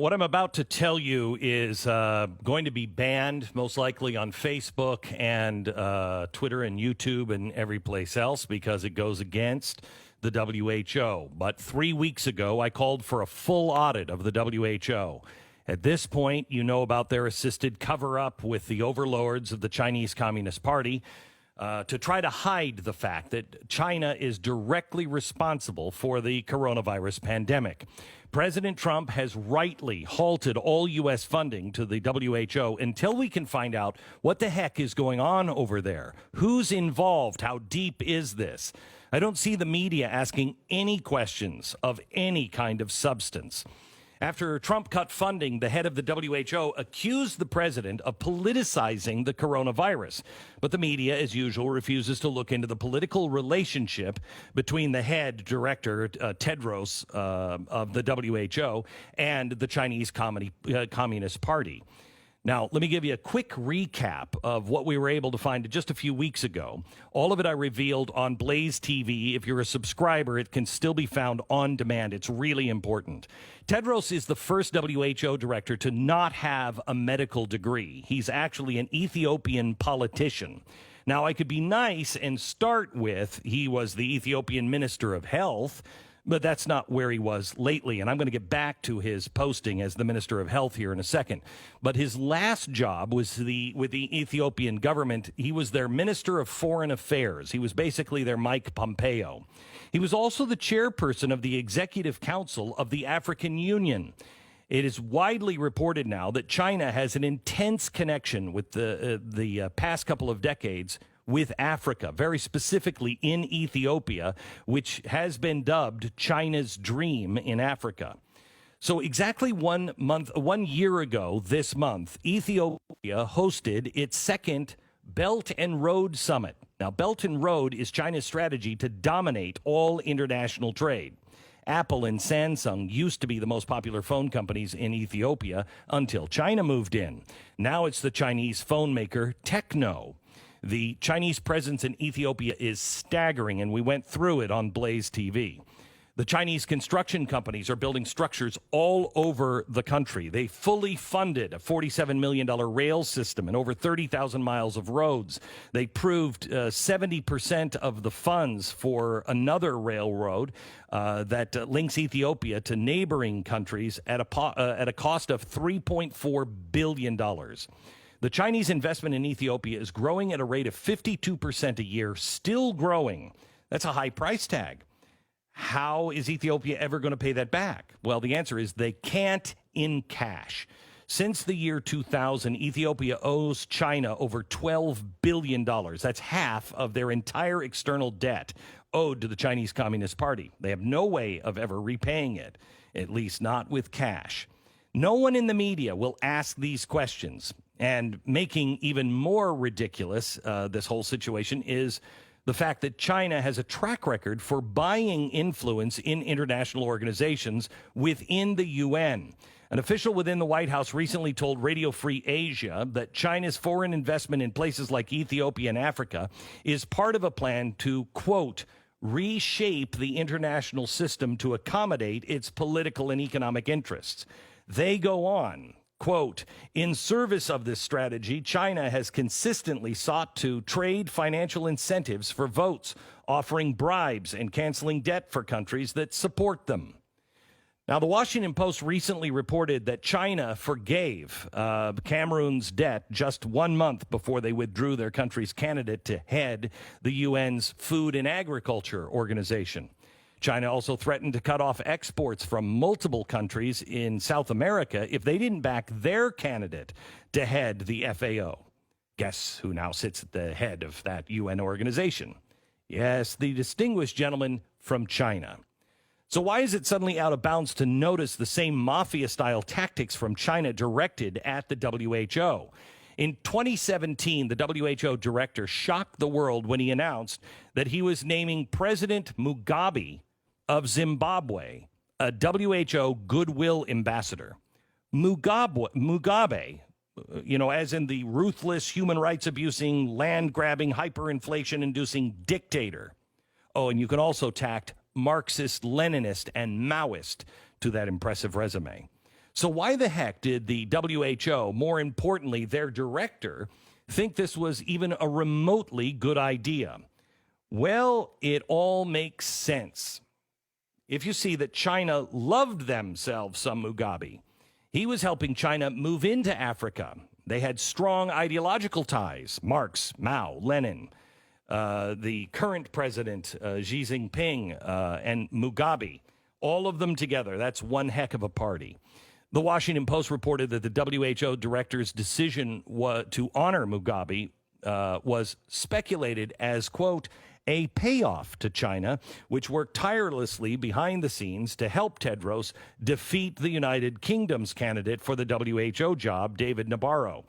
what I'm about to tell you is going to be banned, most likely on Facebook and Twitter and YouTube and every place else because it goes against the WHO. But 3 weeks ago, I called for a full audit of the WHO. At this point, you know about their assisted cover-up with the overlords of the Chinese Communist Party to try to hide the fact that China is directly responsible for the coronavirus pandemic. President Trump has rightly halted all U.S. funding to the WHO until we can find out what the heck is going on over there. Who's involved? How deep is this? I don't see the media asking any questions of any kind of substance. After Trump cut funding, the head of the WHO accused the president of politicizing the coronavirus. But the media, as usual, refuses to look into the political relationship between the head director, Tedros, of the WHO and the Chinese Communist Party. Now, let me give you a quick recap of what we were able to find just a few weeks ago. All of it I revealed on Blaze TV. If you're a subscriber, it can still be found on demand. It's really important. Tedros is the first WHO director to not have a medical degree. He's actually an Ethiopian politician. Now, I could be nice and start with he was the Ethiopian Minister of Health, but that's not where he was lately, and I'm going to get back to his posting as the Minister of Health here in a second. But his last job was with the Ethiopian government. He was their Minister of Foreign Affairs. He was basically their Mike Pompeo. He was also the chairperson of the Executive Council of the African Union. It is widely reported now that China has an intense connection with the past couple of decades with Africa, very specifically in Ethiopia, which has been dubbed China's dream in Africa. So exactly 1 year ago this month, Ethiopia hosted its second Belt and Road Summit. Now, Belt and Road is China's strategy to dominate all international trade. Apple and Samsung used to be the most popular phone companies in Ethiopia until China moved in. Now it's the Chinese phone maker Tecno. The Chinese presence in Ethiopia is staggering, and we went through it on Blaze TV. The Chinese construction companies are building structures all over the country. They fully funded a $47 million rail system and over 30,000 miles of roads. They proved 70% of the funds for another railroad that links Ethiopia to neighboring countries at a cost of $3.4 billion. The Chinese investment in Ethiopia is growing at a rate of 52% a year, still growing. That's a high price tag. How is Ethiopia ever going to pay that back? Well, the answer is they can't in cash. Since the year 2000, Ethiopia owes China over $12 billion. That's half of their entire external debt owed to the Chinese Communist Party. They have no way of ever repaying it, at least not with cash. No one in the media will ask these questions. And making even more ridiculous this whole situation is the fact that China has a track record for buying influence in international organizations within the UN. An official within the White House recently told Radio Free Asia that China's foreign investment in places like Ethiopia and Africa is part of a plan to, quote, reshape the international system to accommodate its political and economic interests. They go on. Quote, in service of this strategy, China has consistently sought to trade financial incentives for votes, offering bribes and canceling debt for countries that support them. Now, the Washington Post recently reported that China forgave Cameroon's debt just 1 month before they withdrew their country's candidate to head the UN's Food and Agriculture Organization. China also threatened to cut off exports from multiple countries in South America if they didn't back their candidate to head the FAO. Guess who now sits at the head of that UN organization? Yes, the distinguished gentleman from China. So why is it suddenly out of bounds to notice the same mafia-style tactics from China directed at the WHO? In 2017, the WHO director shocked the world when he announced that he was naming President Mugabe of Zimbabwe a WHO Goodwill Ambassador. Mugabe, as in the ruthless, human rights abusing, land grabbing, hyperinflation inducing dictator. Oh, and you can also tack Marxist, Leninist, and Maoist to that impressive resume. So why the heck did the WHO, more importantly, their director, think this was even a remotely good idea? Well, it all makes sense. If you see that China loved themselves some Mugabe, he was helping China move into Africa. They had strong ideological ties. Marx, Mao, Lenin, the current president, Xi Jinping, and Mugabe, all of them together. That's one heck of a party. The Washington Post reported that the WHO director's decision to honor Mugabe was speculated as, quote, a payoff to China, which worked tirelessly behind the scenes to help Tedros defeat the United Kingdom's candidate for the WHO job, David Nabarro.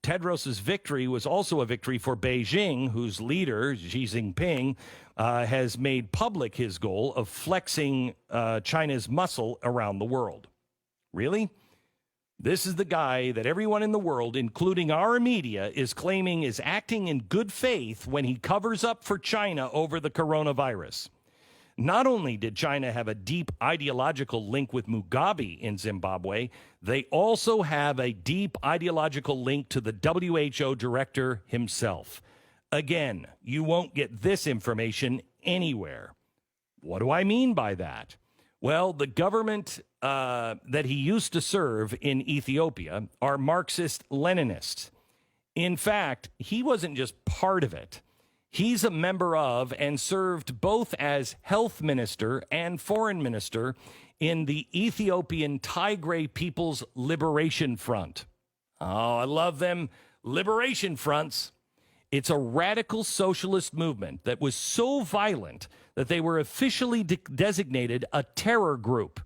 Tedros's victory was also a victory for Beijing, whose leader, Xi Jinping, has made public his goal of flexing China's muscle around the world. Really? This is the guy that everyone in the world, including our media, is claiming is acting in good faith when he covers up for China over the coronavirus. Not only did China have a deep ideological link with Mugabe in Zimbabwe, they also have a deep ideological link to the WHO director himself. Again, you won't get this information anywhere. What do I mean by that? Well, the government that he used to serve in Ethiopia are Marxist-Leninists. In fact, he wasn't just part of it. He's a member of and served both as health minister and foreign minister in the Ethiopian Tigray People's Liberation Front. Oh, I love them liberation fronts. It's a radical socialist movement that was so violent that they were officially designated a terror group.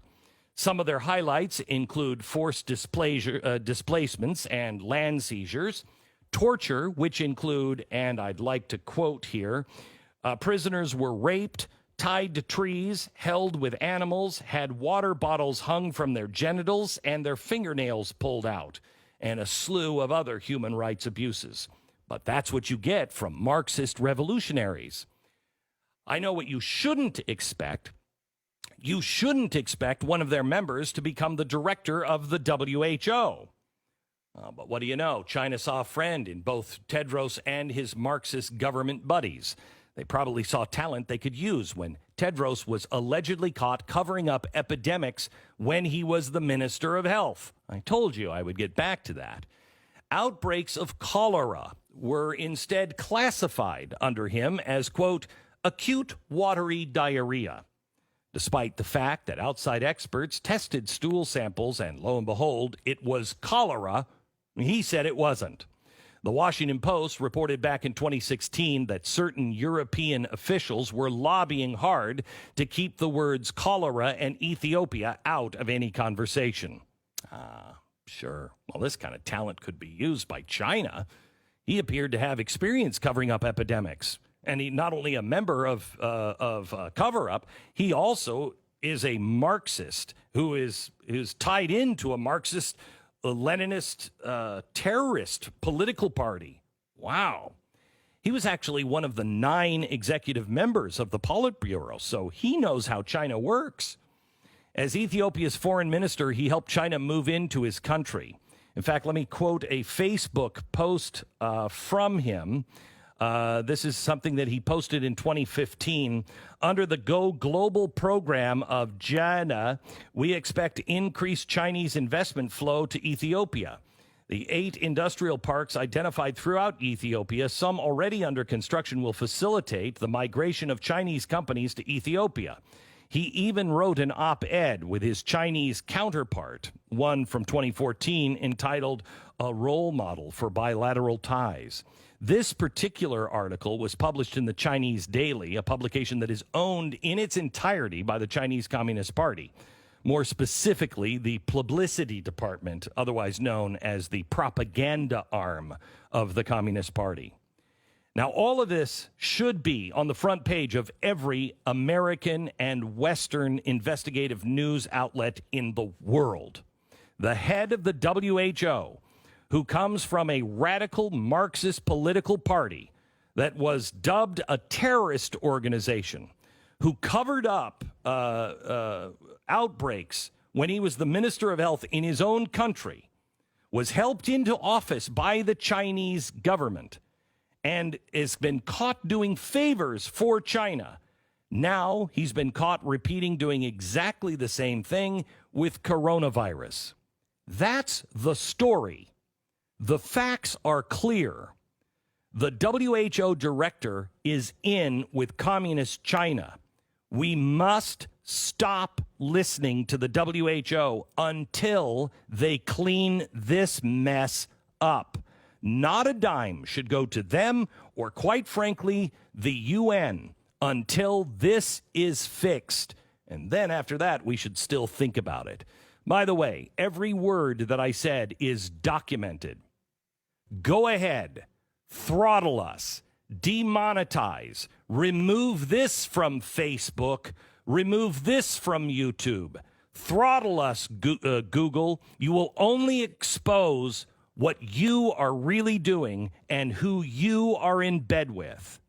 Some of their highlights include forced displacements and land seizures, torture, which include, and I'd like to quote here, prisoners were raped, tied to trees, held with animals, had water bottles hung from their genitals, and their fingernails pulled out, and a slew of other human rights abuses. But that's what you get from Marxist revolutionaries. I know what you shouldn't expect. You shouldn't expect one of their members to become the director of the WHO. But what do you know? China saw a friend in both Tedros and his Marxist government buddies. They probably saw talent they could use when Tedros was allegedly caught covering up epidemics when he was the Minister of Health. I told you I would get back to that. Outbreaks of cholera were instead classified under him as, quote, acute watery diarrhea, despite the fact that outside experts tested stool samples and, lo and behold, it was cholera. He said it wasn't. The Washington Post reported back in 2016 that certain European officials were lobbying hard to keep the words cholera and Ethiopia out of any conversation. Sure. Well, this kind of talent could be used by China. He appeared to have experience covering up epidemics. And he not only a member of Cover-Up, he also is a Marxist who is tied into a Marxist Leninist terrorist political party. Wow. He was actually one of the 9 executive members of the Politburo, so he knows how China works. As Ethiopia's foreign minister, he helped China move into his country. In fact, let me quote a Facebook post from him. This is something that he posted in 2015. Under the Go Global program of JANA, we expect increased Chinese investment flow to Ethiopia. The 8 industrial parks identified throughout Ethiopia, some already under construction, will facilitate the migration of Chinese companies to Ethiopia. He even wrote an op-ed with his Chinese counterpart, one from 2014, entitled A Role Model for Bilateral Ties. This particular article was published in the Chinese Daily, a publication that is owned in its entirety by the Chinese Communist Party. More specifically, the publicity department, otherwise known as the propaganda arm of the Communist Party. Now, all of this should be on the front page of every American and Western investigative news outlet in the world. The head of the WHO, who comes from a radical Marxist political party that was dubbed a terrorist organization, who covered up outbreaks when he was the Minister of Health in his own country, was helped into office by the Chinese government and has been caught doing favors for China. Now he's been caught repeating doing exactly the same thing with coronavirus. That's the story. The facts are clear. The WHO director is in with communist China. We must stop listening to the WHO until they clean this mess up. Not a dime should go to them or, quite frankly, the UN until this is fixed. And then after that, we should still think about it. By the way, every word that I said is documented. Go ahead, throttle us, demonetize, remove this from Facebook, remove this from YouTube, throttle us, Google. You will only expose what you are really doing and who you are in bed with.